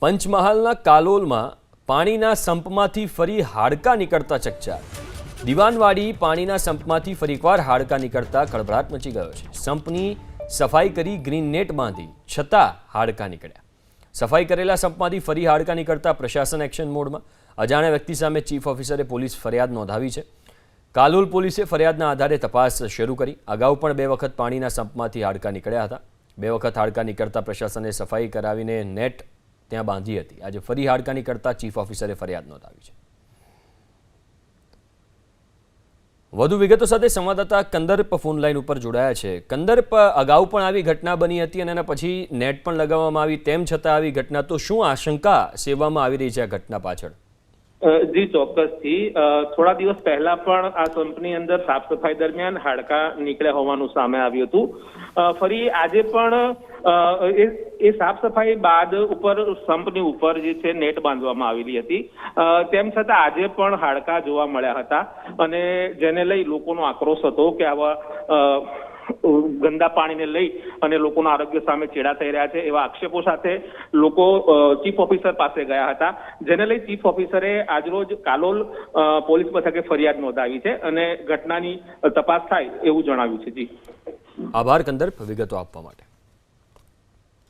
પંચમહાલના કાલોલમાં પાણીના સંપમાંથી ફરી હાડકાં નીકળતા ચકચાર। દીવાનવાડી પાણીના સંપમાંથી ફરીકવાર હાડકાં નીકળતા કળભળાટ મચી ગયો છે। સંપની સફાઈ કરી ગ્રીન નેટ બાંધી છતાં હાડકાં નીકળ્યા। સફાઈ કરેલા સંપમાંથી ફરી હાડકાં નીકળતા પ્રશાસન એક્શન મોડમાં। અજાણ્યા વ્યક્તિ સામે ચીફ ઓફિસરે પોલીસ ફરિયાદ નોંધાવી છે। કાલોલ પોલીસે ફરિયાદના આધારે તપાસ શરૂ કરી। અગાઉ પણ 2 વખત પાણીના સંપમાંથી હાડકાં નીકળ્યા હતા। 2 વખત હાડકાં નીકળતા પ્રશાસને સફાઈ કરાવીને નેટ ત્યાં બાંધી હતી। આજે ફરી હાડકાં નીકળતા ચીફ ઓફિસરે ફરિયાદ નોંધાવી છે। વધુ વિગતો સાથે સંવાદદાતા કંદર્પ ફોન લાઈન ઉપર જોડાયા છે। કંદર્પ, અગાઉ પણ આવી ઘટના બની હતી અને એના પછી નેટ પણ લગાવવામાં આવી, તેમ છતાં આવી ઘટના, તો શું આશંકા સેવવામાં આવી રહી છે આ ઘટના પાછળ? જી ચોક્કસથી થોડા દિવસ પહેલા પણ આ સંપની અંદર સાફ સફાઈ દરમિયાન હાડકાં નીકળ્યા હોવાનું સામે આવ્યું હતું। ફરી આજે પણ એ સાફ સફાઈ બાદ ઉપર સંપની ઉપર જે છે નેટ બાંધવામાં આવેલી હતી, તેમ છતાં આજે પણ હાડકાં જોવા મળ્યા હતા અને જેને લઈ લોકોનો આક્રોશ હતો કે આવા ગંદા પાણીને લઈ અને લોકોના આરોગ્ય સામે ચેડા થઈ રહ્યા છે એવા આક્ષેપો સાથે લોકો ચીફ ઓફિસર પાસે ગયા હતા, જેને લઈ ચીફ ઓફિસરે આજરોજ કાલોલ પોલીસ મથકે ફરિયાદ નોંધાવી છે અને ઘટનાની તપાસ થાય એવું જણાવ્યું છે। જી આભાર કંદર્પ, વિગતો આપવા માટે।